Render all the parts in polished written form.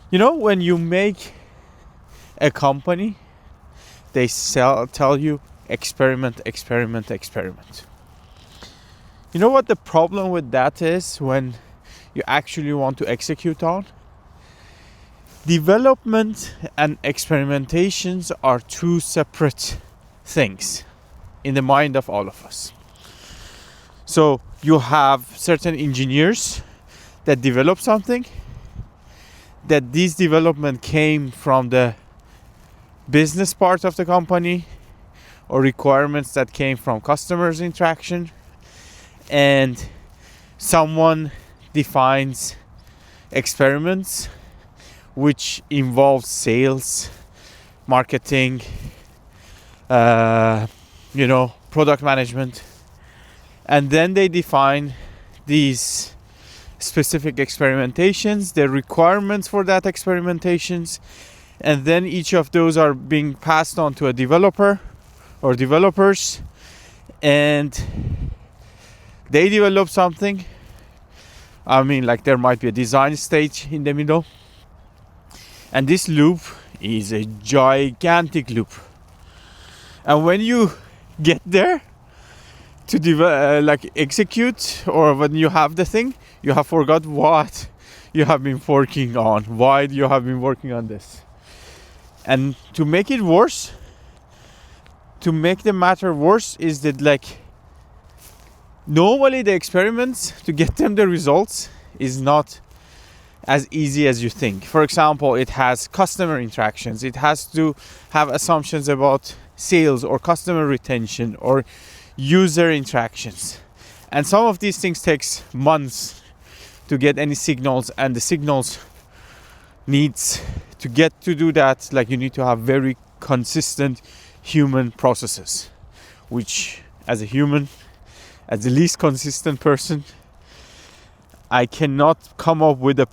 You know, when you make a company, they tell you experiment, experiment, experiment. You know what the problem with that is when you actually want to execute on? Development and experimentations are two separate things in the mind of all of us. So you have certain engineers that develop something, that this development came from the business part of the company or requirements that came from customers' interaction, and someone defines experiments which involves sales, marketing, product management, and then they define these specific experimentations, the requirements for that experimentations, and then each of those are being passed on to a developer or developers, and they develop something. I mean, like there might be a design stage in the middle, and this loop is a gigantic loop. And when you get there to execute, or when you have the thing, you have forgot what you have been working on, why you have been working on this. And to make it worse, to make the matter worse, is that normally the experiments, to get them the results, is not as easy as you think. For example, it has customer interactions, it has to have assumptions about sales or customer retention or user interactions, and some of these things takes months to get any signals, and the signals needs to get to do that, like you need to have very consistent human processes, which as a human, as the least consistent person, I cannot come up with a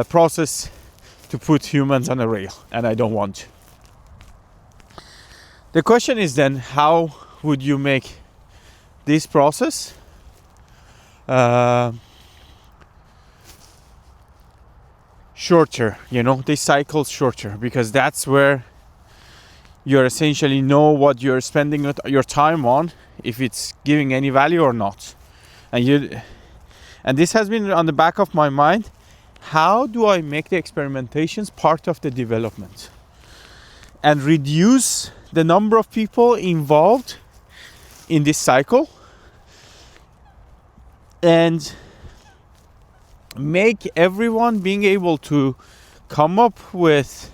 process to put humans on a rail, and I don't want to. The question is then, how would you make this process shorter, this cycle shorter, because that's where you essentially know what you're spending your time on, if it's giving any value or not. And this has been on the back of my mind. How do I make the experimentations part of the development and reduce the number of people involved in this cycle, and make everyone being able to come up with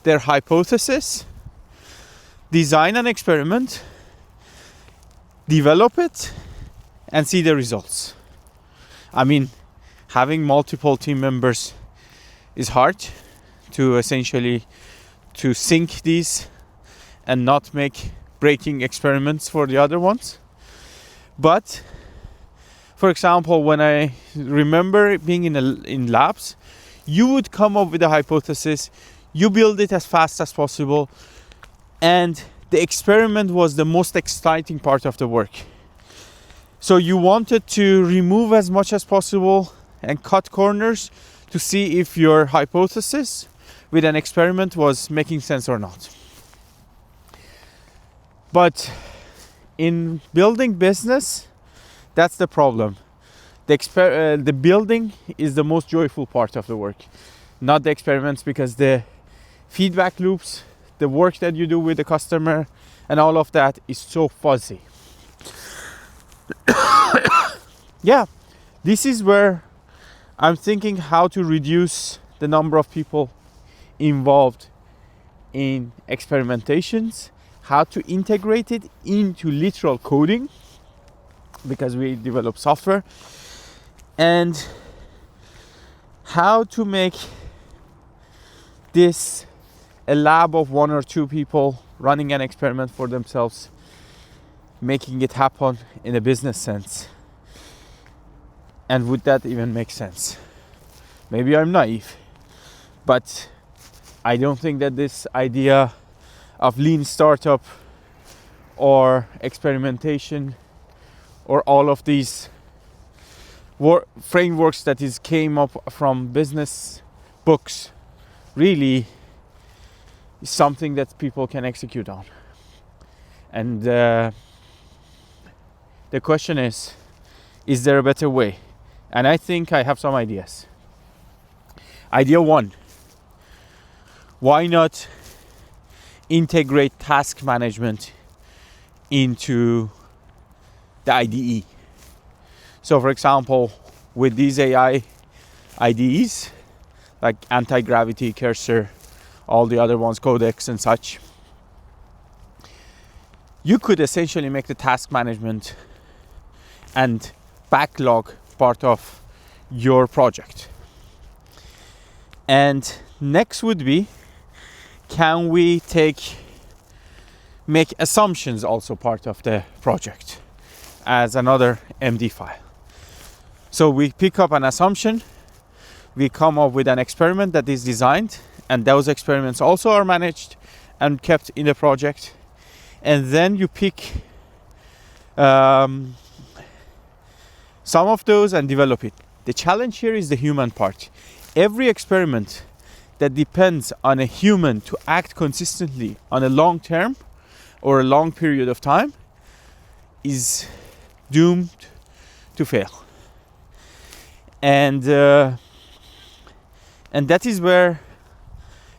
their hypothesis, design an experiment, develop it, and see the results. I mean, having multiple team members is hard to essentially to sync these and not make breaking experiments for the other ones. But for example, when I remember being in labs, you would come up with a hypothesis, you build it as fast as possible, and the experiment was the most exciting part of the work. So you wanted to remove as much as possible and cut corners to see if your hypothesis with an experiment was making sense or not. But in building business, that's the problem. The building is the most joyful part of the work, not the experiments, because the feedback loops, the work that you do with the customer and all of that is so fuzzy. Yeah, this is where I'm thinking how to reduce the number of people involved in experimentations, how to integrate it into literal coding, because we develop software, and how to make this a lab of one or two people running an experiment for themselves, making it happen in a business sense. And would that even make sense? Maybe I'm naive, but I don't think that this idea of lean startup or experimentation or all of these frameworks that is came up from business books really is something that people can execute on. And the question is there a better way? And I think I have some ideas. Idea 1, why not integrate task management into the IDE? So for example, with these AI IDEs, like anti-gravity, cursor, all the other ones, codex and such, you could essentially make the task management and backlog part of your project. And next would be, can we make assumptions also part of the project as another MD file? So we pick up an assumption, we come up with an experiment that is designed, and those experiments also are managed and kept in the project. And then you pick some of those and develop it. The challenge here is the human part. Every experiment that depends on a human to act consistently on a long term or a long period of time is doomed to fail. And that is where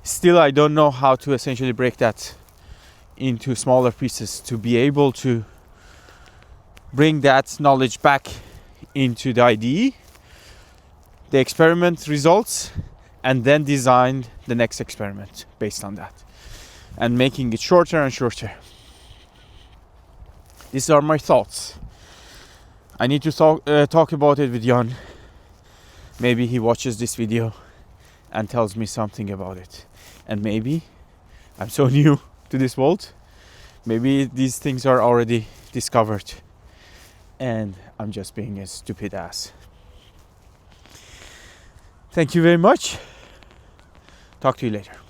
still I don't know how to essentially break that into smaller pieces to be able to bring that knowledge back into the IDE, the experiment results, and then design the next experiment based on that, and making it shorter and shorter. These are my thoughts. I need to talk about it with Jan. Maybe he watches this video and tells me something about it. And maybe I'm so new to this world. Maybe these things are already discovered and I'm just being a stupid ass. Thank you very much. Talk to you later.